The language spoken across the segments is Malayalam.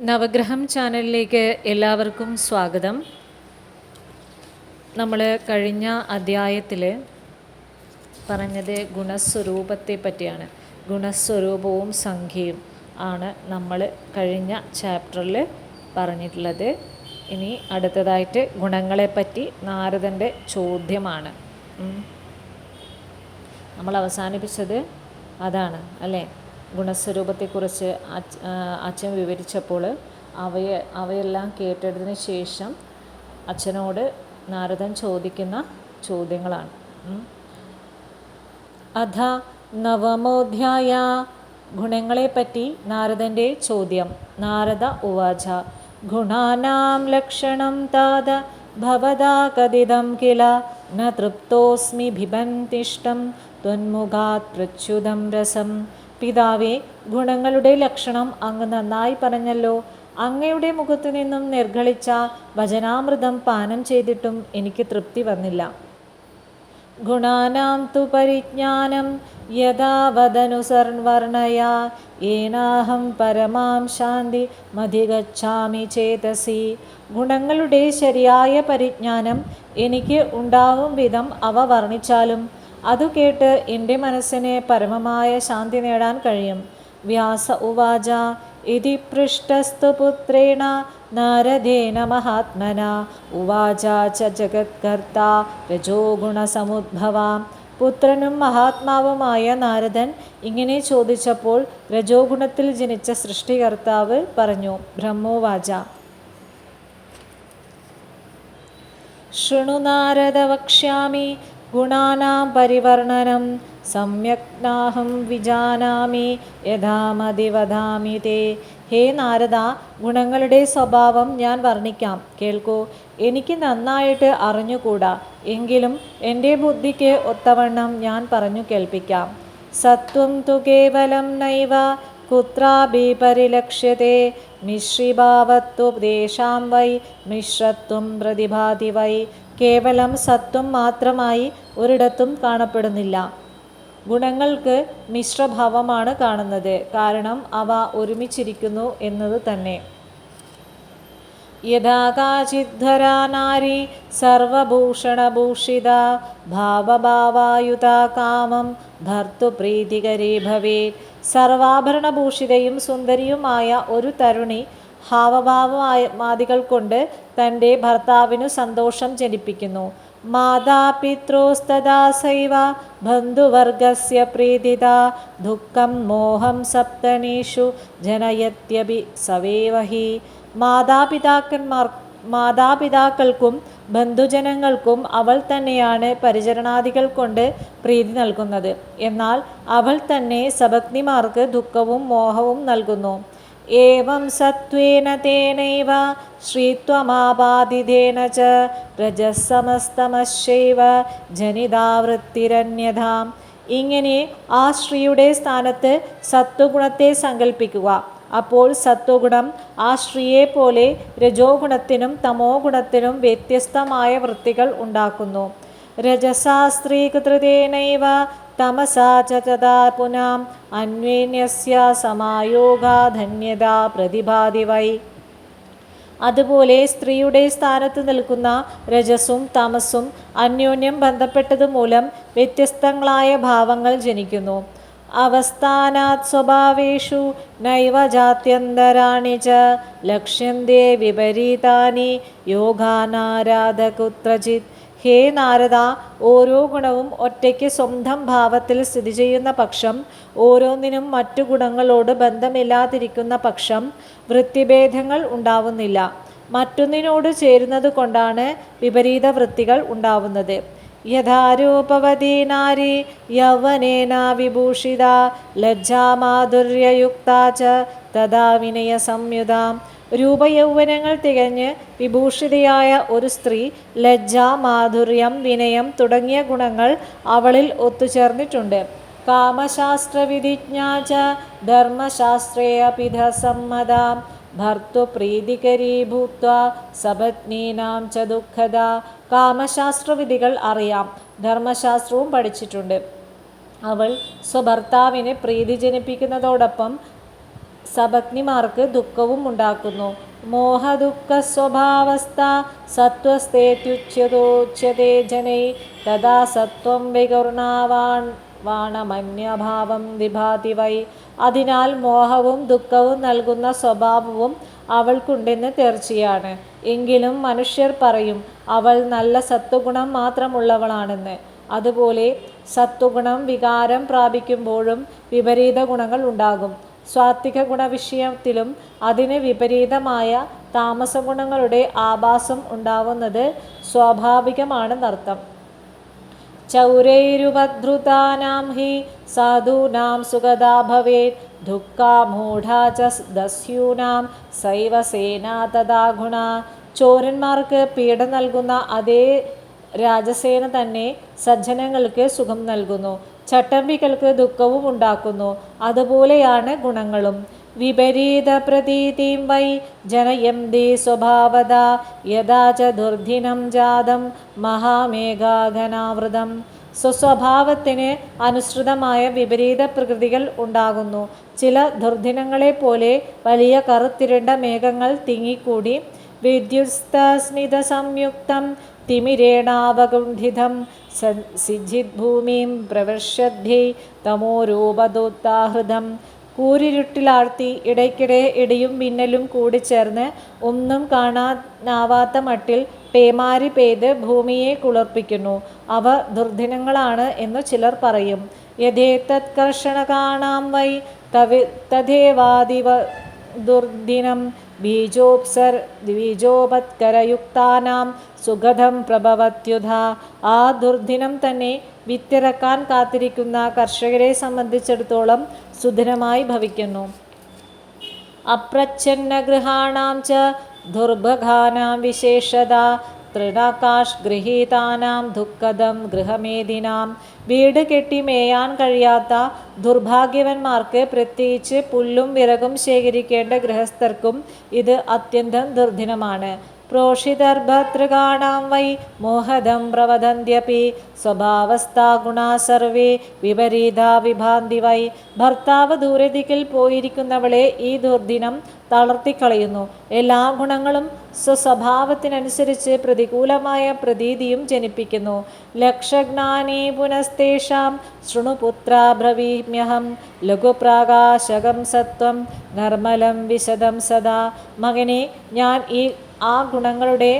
നവഗ്രഹം ചാനലിലേക്ക് എല്ലാവർക്കും സ്വാഗതം. നമ്മൾ കഴിഞ്ഞ അധ്യായത്തിൽ പറഞ്ഞത് ഗുണസ്വരൂപത്തെ പറ്റിയാണ്. ഗുണസ്വരൂപവും സംഖ്യയും ആണ് നമ്മൾ കഴിഞ്ഞ ചാപ്റ്ററിൽ പറഞ്ഞിട്ടുള്ളത്. ഇനി അടുത്തതായിട്ട് ഗുണങ്ങളെപ്പറ്റി നാരദൻ്റെ ചോദ്യമാണ്. നമ്മൾ അവസാനിപ്പിച്ചത് അതാണ് അല്ലേ? ഗുണസ്വരൂപത്തെക്കുറിച്ച് അച്ഛൻ വിവരിച്ചപ്പോൾ അവയെല്ലാം കേട്ടതിന് ശേഷം അച്ഛനോട് നാരദൻ ചോദിക്കുന്ന ചോദ്യങ്ങളാണ്. അഥ നവമോധ്യായ, ഗുണങ്ങളെപ്പറ്റി നാരദൻ്റെ ചോദ്യം. നാരദ ഉവാച ഗുണാനാം ലക്ഷണം താത ഭവതാ കഥിതം കില ന തൃപ്തോസ്മി ഭിബന്തിഷ്ടം ത്വന്മുഖാത് പ്രച്യുതം രസം. പിതാവേ, ഗുണങ്ങളുടെ ലക്ഷണം അങ്ങ് നന്നായി പറഞ്ഞല്ലോ. അങ്ങയുടെ മുഖത്തു നിന്നും നിർഗളിച്ച വചനാമൃതം പാനം ചെയ്തിട്ടും എനിക്ക് തൃപ്തി വന്നില്ല. ഗുണാനാം തു പരിജ്ഞാനം യഥാ വദനുസർവർണയാ ഏനാഹം പരമാം ശാന്തി മധിഗച്ഛാമി ചേതസി. ഗുണങ്ങളുടെ ശരിയായ പരിജ്ഞാനം എനിക്ക് ഉണ്ടാവും വിധം അവ വർണ്ണിച്ചാലും അതു കേട്ട് എൻ്റെ മനസ്സിന് പരമമായ ശാന്തി നേടാൻ കഴിയും. വ്യാസ ഉവാച ഇതി പൃഷ്ടസ്തു പുത്രേണ നാരദേന മഹാത്മന ഉവാച ച ജഗത്കർത്ത രജോ ഗുണസമുദ്ഭവ. പുത്രനും മഹാത്മാവുമായ നാരദൻ ഇങ്ങനെ ചോദിച്ചപ്പോൾ രജോ ഗുണത്തിൽ ജനിച്ച സൃഷ്ടികർത്താവ് പറഞ്ഞു. ബ്രഹ്മോവാച ശൃണു നാരദ വക്ഷ്യാമി ഗുണാനാം പരിവർണനം സമ്യക് നാഹം വിജാനാമി യഥാമതി വദാമി തേ. ഹേ നാരദ, ഗുണങ്ങളുടെ സ്വഭാവം ഞാൻ വർണ്ണിക്കാം, കേൾക്കൂ. എനിക്ക് നന്നായിട്ട് അറിഞ്ഞുകൂടാ, എങ്കിലും എൻ്റെ ബുദ്ധിക്ക് ഒത്തവണ്ണം ഞാൻ പറഞ്ഞു കേൾപ്പിക്കാം. സത്വം തു കേവലം നൈവ കുത്രാപി പരിലക്ഷ്യത്തെ മിശ്രിഭാവത്വ ദേശാം വൈ മിശ്രത്വം പ്രതിഭാതി വൈ. കേവലം സത്വം മാത്രമായി ഒരിടത്തും കാണപ്പെടുന്നില്ല. ഗുണങ്ങൾക്ക് മിശ്രഭാവമാണ് കാണുന്നത്. കാരണം അവ ഒരുമിച്ചിരിക്കുന്നു എന്നത് തന്നെ. യഥാ കാചിദ്ധരാ നാരി സർവഭൂഷണഭൂഷിത ഭാവഭാവായുത കാമം ഭർത്തൃപ്രീതികരീ ഭവേത്. സർവാഭരണഭൂഷിതയും സുന്ദരിയുമായ ഒരു തരുണി ഹാവഭാവമാദികൾ കൊണ്ട് തൻ്റെ ഭർത്താവിനു സന്തോഷം ജനിപ്പിക്കുന്നു. മാതാപിത്രോസ്തദാ സൈവ ബന്ധുവർഗസ്യ പ്രീതിത ദുഃഖം മോഹം സപ്തനീഷു ജനയത്യപി സവേവഹി. മാതാപിതാക്കൾക്കും ബന്ധുജനങ്ങൾക്കും അവൾ തന്നെയാണ് പരിചരണാദികൾ കൊണ്ട് പ്രീതി നൽകുന്നത്. എന്നാൽ അവൾ തന്നെ സപത്നിമാർക്ക് ദുഃഖവും മോഹവും നൽകുന്നു. ഏവം സത്വേന തേനൈവ ശ്രീത്വമാപാദിതേന ച രജസ്സമസ്തമശ്ചൈവ ജനിതാവൃത്തിരന്യഥാം. ഇങ്ങനെ ആ സ്ത്രീയുടെ സ്ഥാനത്ത് സത്വഗുണത്തെ സങ്കല്പിക്കുക. അപ്പോൾ സത്വഗുണം ആ സ്ത്രീയെപ്പോലെ രജോ ഗുണത്തിനും തമോ ഗുണത്തിനും വ്യത്യസ്തമായ വൃത്തികൾ ഉണ്ടാക്കുന്നു. രജസാ സ്ത്രീകൃതേനൈവ തമസാ ച തഥാ പുനാം അന്വേന്യസ്യ സമായോഗാ ധന്യതാ പ്രതിഭാതി വൈ. അതുപോലെ സ്ത്രീയുടെ സ്ഥാനത്ത് നിൽക്കുന്ന രജസും തമസും അന്യോന്യം ബന്ധപ്പെട്ടതുമൂലം വ്യത്യസ്തങ്ങളായ ഭാവങ്ങൾ ജനിക്കുന്നു. അവസ്ഥാനാത് സ്വഭാവേഷു നൈവ ജാത്യന്തരാണി ച ലക്ഷ്യന്തേ വിപരീതാനി യോഗാനാരാധ കുത്രചിത്. ഹേ നാരദ, ഓരോ ഗുണവും ഒറ്റയ്ക്ക് സ്വന്തം ഭാവത്തിൽ സ്ഥിതി ചെയ്യുന്ന പക്ഷം, ഓരോന്നിനും മറ്റു ഗുണങ്ങളോട് ബന്ധമില്ലാതിരിക്കുന്ന പക്ഷം വൃത്തിഭേദങ്ങൾ ഉണ്ടാവുന്നില്ല. മറ്റൊന്നിനോട് ചേരുന്നത് കൊണ്ടാണ് വിപരീത വൃത്തികൾ ഉണ്ടാവുന്നത്. യഥാരൂപവതി നാരി യൗവനേന വിഭൂഷിത ലജ്ജാമാധുര്യയുക്ത ച തഥാ വിനയ സംയുത. രൂപയൗവനങ്ങൾ തികഞ്ഞ് വിഭൂഷിതയായ ഒരു സ്ത്രീ ലജ്ജ, മാധുര്യം, വിനയം തുടങ്ങിയ ഗുണങ്ങൾ അവളിൽ ഒത്തുചേർന്നിട്ടുണ്ട്. കാമശാസ്ത്രവിധിജ്ഞാ ച ധർമ്മശാസ്ത്രേ അപിധ സമ്മത ഭർത്തൃപ്രീതികരീ ഭൂത്വാ സപത്നീനാം ച ദുഃഖദ. കാമശാസ്ത്രവിധികൾ അറിയാം, ധർമ്മശാസ്ത്രവും പഠിച്ചിട്ടുണ്ട്. അവൾ സ്വഭർത്താവിന് പ്രീതി ജനിപ്പിക്കുന്നതോടൊപ്പം സപത്നിമാർക്ക് ദുഃഖവും ഉണ്ടാക്കുന്നു. മോഹദുഃഖ സ്വഭാവസ്ഥ സത്വസ്തേത്യുച്യതോച്യതേ ജനൈ തഥാ സത്വം വികർണാവാണമന്യഭാവം വിഭാതി വൈ. അതിനാൽ മോഹവും ദുഃഖവും നൽകുന്ന സ്വഭാവവും അവൾക്കുണ്ടെന്ന് തീർച്ചയാണ്. എങ്കിലും മനുഷ്യർ പറയും അവൾ നല്ല സത്വഗുണം മാത്രമുള്ളവളാണെന്ന്. അതുപോലെ സത്വഗുണം വികാരം പ്രാപിക്കുമ്പോഴും വിപരീത ഗുണങ്ങൾ ഉണ്ടാകും. സാത്വിക ഗുണവിഷയത്തിലും അതിന് വിപരീതമായ താമസഗുണങ്ങളുടെ ആഭാസം ഉണ്ടാവുന്നത് സ്വാഭാവികമാണെന്നർത്ഥം. ചൗരൈരുപദ്രുതാനാം ഹി സാധൂനാം സുഗതാ ഭവേത് ദുഃഖാമൂഢാ ച ദസ്യൂനാം സൈവ സേനാ തഥാ ഗുണ. ചോരന്മാർക്ക് പീഡ നൽകുന്ന അതേ രാജസേന തന്നെ സജ്ജനങ്ങൾക്ക് സുഖം നൽകുന്നു, ചട്ടമ്പികൾക്ക് ദുഃഖവും ഉണ്ടാക്കുന്നു. അതുപോലെയാണ് ഗുണങ്ങളും. വിപരീത പ്രതീതിം വൈ ജനയന്തി സ്വഭാവത യഥാ ച ദുർദിനം ജാതം മഹാമേഘാഘനാവൃതം. സ്വസ്വഭാവത്തിന് അനുസൃതമായ വിപരീത പ്രകൃതികൾ ഉണ്ടാകുന്നു. ചില ദുർദിനങ്ങളെപ്പോലെ വലിയ കറുത്തിരണ്ട മേഘങ്ങൾ തിങ്ങിക്കൂടി വിദ്യുസ്തസ്മിത സംയുക്തം തിമിരേണാവകുണ്ഠിതം സിജിദ്ഭൂമിം പ്രവിശ്യദ്ഭി തമോരൂപദോത്താഹൃതം. കൂരിരുട്ടിലാഴ്ത്തി ഇടയ്ക്കിടെ ഇടിയും മിന്നലും കൂടിച്ചേർന്ന് ഒന്നും കാണാനാവാത്ത മട്ടിൽ പേമാരി പെയ്ത് ഭൂമിയെ കുളിർപ്പിക്കുന്നു. അവ ദുർദിനങ്ങളാണ് എന്നു ചിലർ പറയും. യഥേതത്കർഷണകാണാം വൈ തഥേവാദിവ ദുർദിനം ബീജോപത്കരയുക്താനാം സുഗതം പ്രഭവത്യുധ. ആ ദുർദിനം തന്നെ വിത്തിറക്കാൻ കാത്തിരിക്കുന്ന കർഷകരെ സംബന്ധിച്ചിടത്തോളം സുദിനമായി ഭവിക്കുന്നു. അപ്രച്ഛന്നഗൃഹാണാം ച ദുർഭഗാനാം വിശേഷത തൃണകാശ് ഗൃഹീതാനാം ദുഃഖദം ഗൃഹമേദിനാം. വീട് കെട്ടി മേയാൻ കഴിയാത്ത ദുർഭാഗ്യവന്മാർക്ക്, പ്രത്യേകിച്ച് പുല്ലും വിറകും ശേഖരിക്കേണ്ട ഗൃഹസ്ഥർക്കും ഇത് അത്യന്തം ദുർദിനമാണ്. പ്രോഷിതർഭർതൃകാണാം വൈ മോഹദം പ്രവദന്ത്യപി സ്വഭാവസ്ഥാ ഗുണാ സർവേ വിപരീതാ വിഭാന്തി വൈ. ഭർത്താവ് ദൂരദിക്കിൽ പോയിരിക്കുന്നവളെ ഈ ദുർദിനം തളർത്തിക്കളയുന്നു. എല്ലാ ഗുണങ്ങളും സ്വസ്വഭാവത്തിനനുസരിച്ച് പ്രതികൂലമായ പ്രതീതിയും ജനിപ്പിക്കുന്നു. ലക്ഷജ്ഞാനീ പുനസ്തേഷാം ശൃണുപുത്ര ബ്രവീമ്യഹം ലഘുപ്രാകാശകം സത്വം നിർമ്മലം വിശദം സദാ. മകനെ, ഞാൻ ആ ഗുണങ്ങളുടെ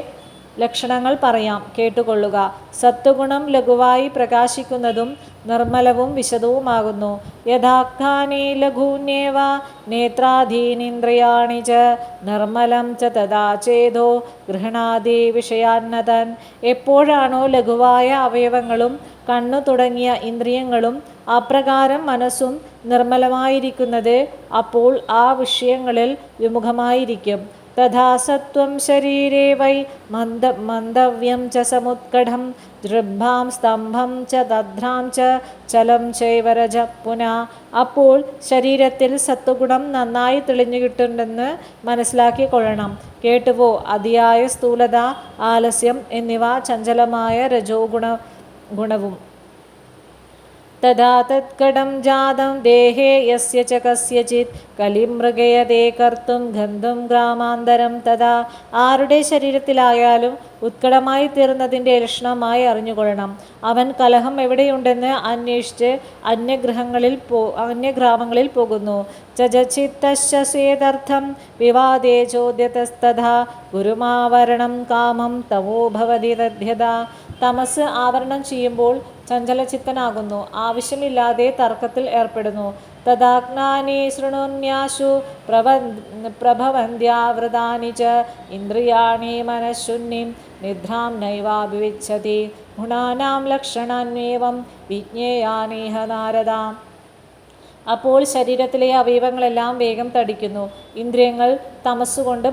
ലക്ഷണങ്ങൾ പറയാം, കേട്ടുകൊള്ളുക. സത്വഗുണം ലഘുവായി പ്രകാശിക്കുന്നതും നിർമ്മലവും വിശദവുമാകുന്നു. യഥാജ്ഞാനേ ലഘൂന്യേവ നേത്രാധീനിന്ദ്രിയാണി ച നിർമ്മലം ച തഥാ ചേതോ ഗൃഹണാദി വിഷയാന്നതൻ. എപ്പോഴാണോ ലഘുവായ അവയവങ്ങളും കണ്ണു തുടങ്ങിയ ഇന്ദ്രിയങ്ങളും അപ്രകാരം മനസ്സും നിർമ്മലമായിരിക്കുന്നത്, അപ്പോൾ ആ വിഷയങ്ങളിൽ വിമുഖമായിരിക്കും. തഥാ സത്വം ശരീരേ വൈ മന്ദവ്യം ച സമുത്കടം ദൃഢാം സ്തംഭം ച തദ്ധ്രാം ച ചലം ചൈവ രജ പുനഃ. അപ്പോൾ ശരീരത്തിൽ സത്വഗുണം നന്നായി തെളിഞ്ഞു കിട്ടുന്നുണ്ടെന്ന് മനസ്സിലാക്കിക്കൊള്ളണം. കേട്ടുവോ, അതിയായ സ്ഥൂലത, ആലസ്യം എന്നിവ ചഞ്ചലമായ രജോ ഗുണവും. തഥാ തത്കടം ജാതം ദേഹേ യസ്യ ച കസ്യചിത് കലിമൃഗയതേ കർത്തും ഗന്ധും ഗ്രാമാന്തരം തഥാ. ആരുടെ ശരീരത്തിലായാലും ഉത്കടമായി തീർന്നതിൻ്റെ ലക്ഷണമായി അറിഞ്ഞുകൊള്ളണം. അവൻ കലഹം എവിടെയുണ്ടെന്ന് അന്വേഷിച്ച് അന്യഗ്രാമങ്ങളിൽ പോകുന്നു. ചചിത്തശ്ചേതർത്ഥം വിവാദേ ചോദ്യതസ്തഥാ ഗുരുമാവരണം കാമം തമോ ഭവതി തദ്ധ്യതാ. തമസ് ആവരണം ചെയ്യുമ്പോൾ ചഞ്ചലചിത്തനാകുന്നു, ആവശ്യമില്ലാതെ തർക്കത്തിൽ ഏർപ്പെടുന്നു. തദാജ്ഞാനേ ശൃണുന്യാശു പ്രഭവന്ത്യാവൃതാനി ച ഇന്ദ്രിയാണി മനഃശൂന്യം നിദ്രാം നൈവാഭിവിച്ഛതി ഗുണാനാം ലക്ഷണാന്യേവം വിജ്ഞേയാനേഹ നാരദ. അപ്പോൾ ശരീരത്തിലെ അവയവങ്ങളെല്ലാം വേഗം തടിക്കുന്നു, ഇന്ദ്രിയങ്ങൾ തമസ്സുകൊണ്ട്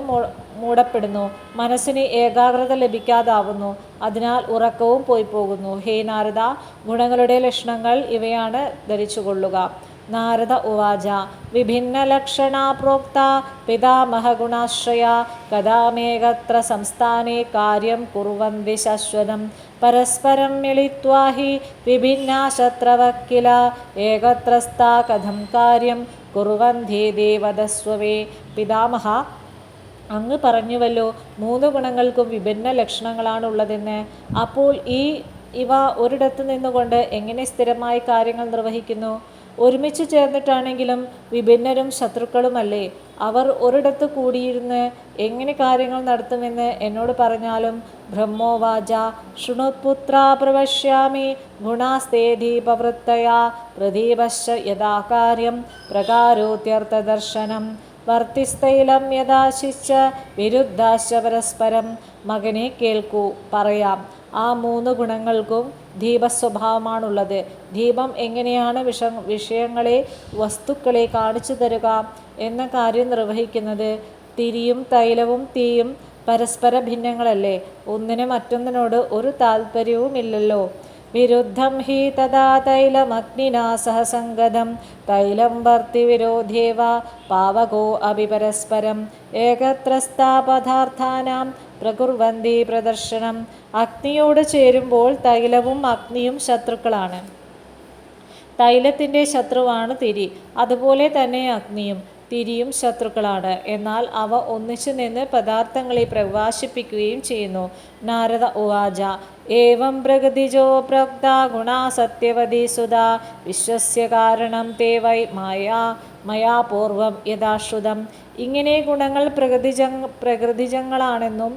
മൂടപ്പെടുന്നു, മനസ്സിന് ഏകാഗ്രത ലഭിക്കാതാവുന്നു, അതിനാൽ ഉറക്കവും പോയി പോകുന്നു. ഹേ നാരദ, ഗുണങ്ങളുടെ ലക്ഷണങ്ങൾ ഇവയാണ്, ധരിച്ചുകൊള്ളുക. നാരദ ഉവാച വിഭിന്നലക്ഷണാ പ്രോക്ത പിതാമഹ ഗുണാശ്രയ കഥാമേകത്ര സംസ്ഥാനെ കാര്യം കുർവന്തി ശശ്വതം പരസ്പരം മിളിത്വാ ഹി വിഭിന്നാ ശത്രവഃ കില ഏകത്രസ്ഥാ കഥം കാര്യം കുറുവന്തി ദേവതസ്വവേ. പിതാമഹ, അങ്ങ് പറഞ്ഞുവല്ലോ 3 ഗുണങ്ങൾക്കും വിഭിന്ന ലക്ഷണങ്ങളാണുള്ളതെന്ന്. അപ്പോൾ ഇവ ഒരിടത്ത് നിന്നുകൊണ്ട് എങ്ങനെ സ്ഥിരമായി കാര്യങ്ങൾ നിർവഹിക്കുന്നു? ഒരുമിച്ച് ചേർന്നിട്ടാണെങ്കിലും വിഭിന്നരും ശത്രുക്കളുമല്ലേ? അവർ ഒരിടത്ത് കൂടിയിരുന്ന് എങ്ങനെ കാര്യങ്ങൾ നടത്തുമെന്ന് എന്നോട് പറഞ്ഞാലും. ബ്രഹ്മോവാച ശൃണുപുത്ര പ്രവശ്യാമി ഗുണാസ്തേധീപവൃത്തയാ പ്രദീപശ്ച യഥാ കാര്യം പ്രകാരോത്യർത്ഥദർശനം വർത്തിസ്ഥൈലം യഥാശിശ്ച വിരുദ്ധാശ്ച പരസ്പരം. മകനെ കേൾക്കൂ, പറയാം. ആ 3 ഗുണങ്ങൾക്കും ദീപസ്വഭാവമാണുള്ളത്. ദീപം എങ്ങനെയാണ് വിഷയങ്ങളെ, വസ്തുക്കളെ കാണിച്ചു തരുക എന്ന കാര്യം നിർവഹിക്കുന്നത്? തിരിയും തൈലവും തീയും പരസ്പര ഭിന്നങ്ങളല്ലേ? ഒന്നിന് മറ്റൊന്നിനോട് ഒരു താല്പര്യവുമില്ലല്ലോ. വിരുദ്ധം ഹി തഥാ തൈലമഗ്നിനാ സഹ സംഗതം തൈലം വർത്തി വിരോധേവ പാവകോ അഭി പരസ്പരം ഏകത്രസ്ഥാ പദാർത്ഥാനാം പ്രകുർവന്തി പ്രദർശനം. അഗ്നിയോട് ചേരുമ്പോൾ തൈലവും അഗ്നിയും ശത്രുക്കളാണ്. തൈലത്തിൻ്റെ ശത്രുവാണ് തിരി. അതുപോലെ തന്നെ അഗ്നിയും തിരിയും ശത്രുക്കളാണ്. എന്നാൽ അവ ഒന്നിച്ചു നിന്ന് പദാർത്ഥങ്ങളെ പ്രകാശിപ്പിക്കുകയും ചെയ്യുന്നു. നാരദ ഉവാച ഏവം പ്രകൃതിജോ പ്രോക്ത ഗുണാ സത്യവതി സുധാ വിശ്വസ്യ കാരണം തേ വൈ മയാ പൂർവം യഥാശ്രുതം. ഇങ്ങനെ ഗുണങ്ങൾ പ്രകൃതിജങ്ങളാണെന്നും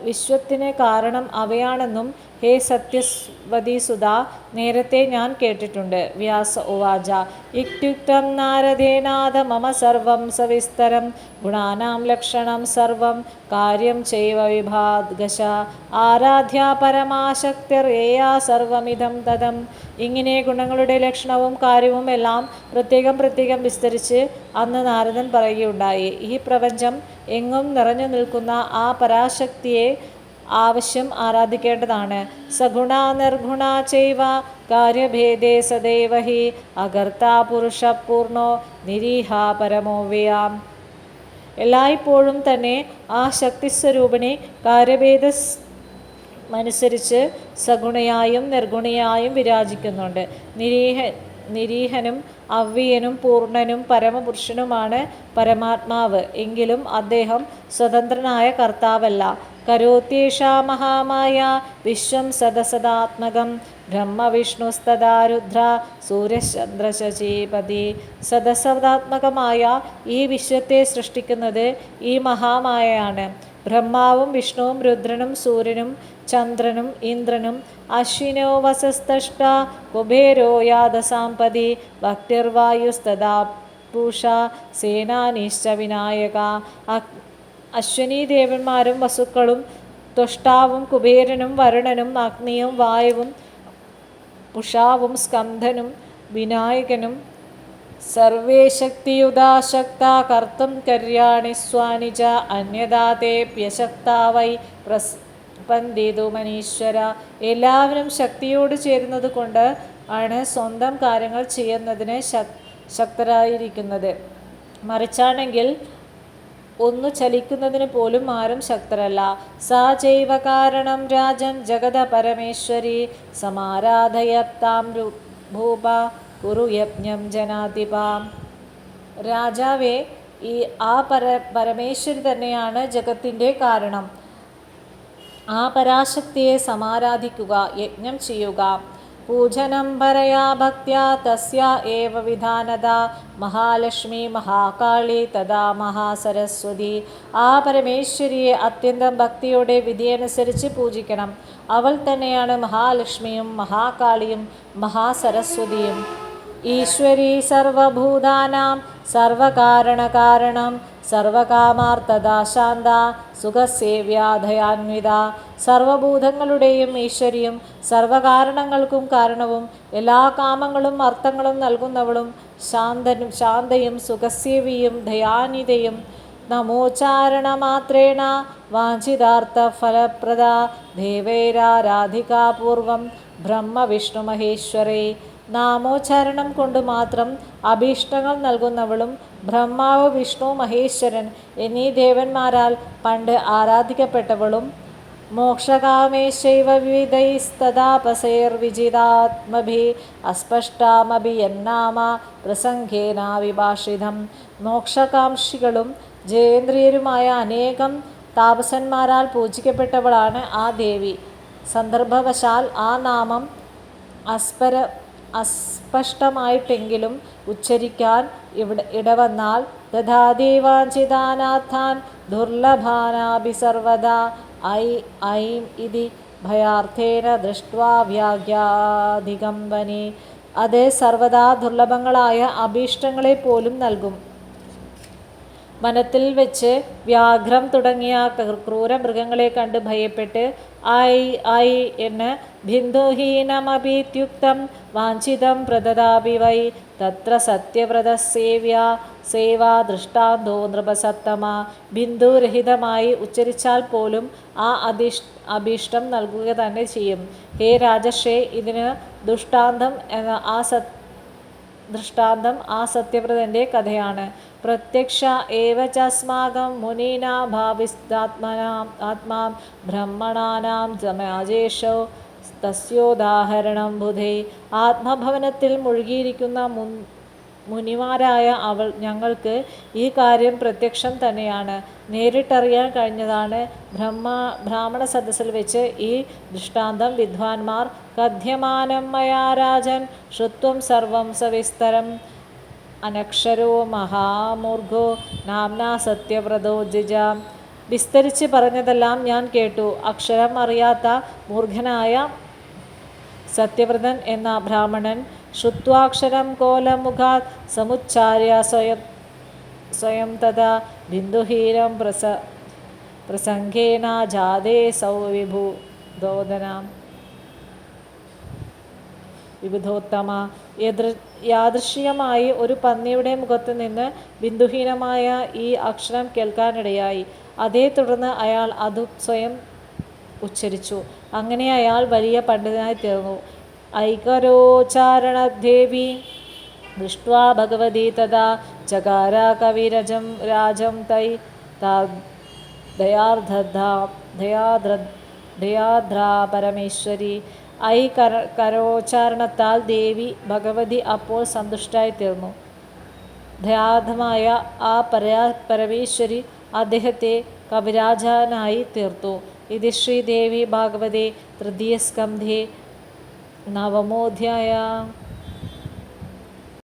വിശ്വത്തിന് കാരണം അവയാണെന്നും ഹേ സത്യവതി സുധാ നേരത്തെ ഞാൻ കേട്ടിട്ടുണ്ട്. വ്യാസ ഉവാച ഇത്യുക്തം നാരദേനാഥ മമ സർവം സവിസ്തരം ഗുണാനാം ലക്ഷണം സർവം കാര്യം ചൈവ വിഭാഗശ ആരാധ്യ പരമാശക്തിർയേയാ സർവമിതം തതം. ഇങ്ങനെ ഗുണങ്ങളുടെ ലക്ഷണവും കാര്യവും എല്ലാം പ്രത്യേകം വിസ്തരിച്ച് അന്ന് നാരദൻ പറയുകയുണ്ടായി. ഈ പ്രപഞ്ചം എങ്ങും നിറഞ്ഞു നിൽക്കുന്ന ആ പരാശക്തിയെ ആവശ്യം ആരാധിക്കേണ്ടതാണ്. സഗുണ നിർഗുണ ചൈവ കാര്യഭേദേ സദൈവ ഹി അകർത്താ പുരുഷ പൂർണ്ണോ നിരീഹ പരമോ വ്യാം. എല്ലായ്പ്പോഴും തന്നെ ആ ശക്തിസ്വരൂപിണി കാര്യഭേദമനുസരിച്ച് സഗുണയായും നിർഗുണയായും വിരാജിക്കുന്നുണ്ട്. നിരീഹനും അവ്യയനും പൂർണ്ണനും പരമപുരുഷനുമാണ് പരമാത്മാവ്. എങ്കിലും അദ്ദേഹം സ്വതന്ത്രനായ കർത്താവല്ല. കരോത്യേഷാ മഹാമായ വിശ്വം സദസദാത്മകം ബ്രഹ്മവിഷ്ണുസ്തദാ രുദ്ര സൂര്യചന്ദ്രശചീപതി. സദസദാത്മകമായ ഈ വിശ്വത്തെ സൃഷ്ടിക്കുന്നത് ഈ മഹാമായയാണ്. ബ്രഹ്മാവും വിഷ്ണുവും രുദ്രനും സൂര്യനും ചന്ദ്രനും ഇന്ദ്രനും അശ്വിനോ വസസ്തഷ്ട കുബേരോ യാദസാംപതി ഭക്തിർവായുസ്തദാ പൂഷ സേനാനിശ്ച വിനായക. അശ്വനീ ദേവന്മാരും വസുക്കളും ത്വഷ്ടാവും കുബേരനും വരുണനും അഗ്നിയും വായുവും പുഷാവും സ്കന്ധനും വിനായകനും സർവേ ശക്തിയുതാ ശക്ത കർത്തും കര്യാണി സ്വാനി ച അന്യഥാ തേപ്യശക്താ വൈ പ്രസ്പന്ദിതു മനീശ്വര. എല്ലാവരും ശക്തിയോട് ചേരുന്നത് കൊണ്ട് ആണ് സ്വന്തം കാര്യങ്ങൾ ചെയ്യുന്നതിന് ശക്തരായിരിക്കുന്നത്. മറിച്ചാണെങ്കിൽ ഒന്നു ചലിക്കുന്നതിന് പോലും ആരും ശക്തരല്ല. സാ ചൈവ കാരണം രാജൻ ജഗത പരമേശ്വരി സമാരാധയത്താം ഭൂപ കുരു യജ്ഞം ജനാധിപാം. രാജാവേ, ആ പരമേശ്വരി തന്നെയാണ് ജഗത്തിൻ്റെ കാരണം. ആ പരാശക്തിയെ സമാരാധിക്കുക, യജ്ഞം ചെയ്യുക. പൂജനം ഭരയാ ഭക്ത്യാ തസ്യാ ഏവ വിധാനത മഹാലക്ഷ്മി മഹാകാളി തഥാ മഹാസരസ്വതി. ആ പരമേശ്വരിയെ അത്യന്തം ഭക്തിയോടെ വിധിയനുസരിച്ച് പൂജിക്കണം. അവൾ തന്നെയാണ് മഹാലക്ഷ്മിയും മഹാകാളിയും മഹാസരസ്വതിയും. ഈശ്വരീ സർവഭൂതാനാം സർവകാരണകാരണം സർവകാമാർത്ഥദാ ശാന്ത സുഖസേവ്യാധയാന്വിത. സർവഭൂതങ്ങളുടെയും ഈശ്വരിയും സർവകാരണങ്ങൾക്കും കാരണവും എല്ലാ കാമങ്ങളും അർത്ഥങ്ങളും നൽകുന്നവളും ശാന്തയും സുഖസേവിയും ദയാനിതയും നമോച്ചാരണമാത്രേണ വാഞ്ചിതാർത്ഥ ഫലപ്രദ ദേവൈരാരാധികാപൂർവം ബ്രഹ്മ വിഷ്ണു മഹേശ്വരേ. നാമോച്ചാരണം കൊണ്ട് മാത്രം അഭീഷ്ടങ്ങൾ നൽകുന്നവളും ബ്രഹ്മാവ് വിഷ്ണു മഹേശ്വരൻ എന്നീ ദേവന്മാരാൽ പണ്ട് ആരാധിക്കപ്പെട്ടവളും മോക്ഷകാമേശൈവ വിവിധൈസ്തദാപസൈർവിജിതാത്മഭിः അസ്പഷ്ടാമഭി യന്നാമ പ്രസംഗേന വിഭാഷിതം. മോക്ഷകാംക്ഷികളും ജയേന്ദ്രിയരുമായ അനേകം താപസന്മാരാൽ പൂജിക്കപ്പെട്ടവളാണ് ആ ദേവി. സന്ദർഭവശാൽ ആ നാമം അസ്പഷ്ടമായിട്ടെങ്കിലും ഉച്ചരിക്കാൻ ഇടവന്നാൽ ദധാദേവാഞ്ചിതാനാഥാൻ ദുർലഭാനാഭി സർവദാ ഐം ഇതി ഭയാർത്ഥേന ദൃഷ്ട്വാ വ്യാഘ്യാധികമ്പനെ. അത് സർവദാ ദുർലഭങ്ങളായ അഭീഷ്ടങ്ങളെ പോലും നൽകും. വനത്തിൽ വെച്ച് വ്യാഘ്രം തുടങ്ങിയ ക്രൂരമൃഗങ്ങളെ കണ്ട് ഭയപ്പെട്ട് ഐ എന്ന് ബിന്ദുഹീനമഭീത്യുക്തം വാഞ്ചിതം പ്രദദാപി വൈ തത്ര സേവാ ദൃഷ്ടാന്തോ നൃപസത്തമ. ബിന്ദുരഹിതമായി ഉച്ചരിച്ചാൽ പോലും ആ അഭീഷ്ടം നൽകുക തന്നെ ചെയ്യും. ഹേ രാജർഷേ, ഇതിന് ദൃഷ്ടാന്തം ആ സത്യവ്രതൻ്റെ കഥയാണ്. പ്രത്യക്ഷ ഏവ ചസ്മാകം മുനീനാ ഭാവിസ്താത്മാ ബ്രഹ്മണാനാം സമാജേഷോ തസ്യോദാഹരണം ബുധേ. ആത്മഭവനത്തിൽ മുഴുകിയിരിക്കുന്ന മുനിമാരായ ഞങ്ങൾക്ക് ഈ കാര്യം പ്രത്യക്ഷം തന്നെയാണ്. നേരിട്ടറിയാൻ കഴിഞ്ഞതാണ്. ബ്രാഹ്മണ സദസ്സിൽ വെച്ച് ഈ ദൃഷ്ടാന്തം വിദ്വാൻമാർ കഥ്യമാനം മയാ രാജൻ ശ്രുത്വം സർവം സവിസ്തരം. അനക്ഷരോ മഹാമൂർഖോ നാംനാ സത്യവ്രതോ ജിജാം. വിസ്തരിച്ച് പറഞ്ഞതെല്ലാം ഞാൻ കേട്ടു. അക്ഷരം അറിയാത്ത മൂർഖനായ സത്യവ്രതൻ എന്ന ബ്രാഹ്മണൻ ശ്രുത്വാക്ഷരം കോലമുഖാത് സമുച്ചാര്യ സ്വയം തഥാ ബിന്ദുഹീനം പ്രസംഗേന ജാതേ സൗ വിബുധോത്തമ. യാദൃശ്ചികമായി ഒരു പന്നിയുടെ മുഖത്ത് നിന്ന് ബിന്ദുഹീനമായ ഈ അക്ഷരം കേൾക്കാനിടയായി. അതേ തുടർന്ന് അയാൾ അത് സ്വയം ഉച്ചരിച്ചു. അങ്ങനെ അയാൾ വലിയ പണ്ഡിതനായി തീർന്നു. ഐകരോച്ചാരണദേവി ദൃഷ്ട്വാ ഭഗവതി തഥാ ചകാര കവിരജം രാജം തൈ ദയാദ്രാ പരമേശ്വരി. കരോച്ചാരണത്താൽ ദേവി ഭഗവതി അപ്പോൾ സന്തുഷ്ടായി തീർന്നു. ദയാധമായ ആ പരമേശ്വരി അദ്ദേഹത്തെ കവിരാജനായി തീർത്തു. ഇത് ശ്രീദേവി ഭാഗവതേ തൃതീയസ്കന്ധേ 9-മോധ്യായ.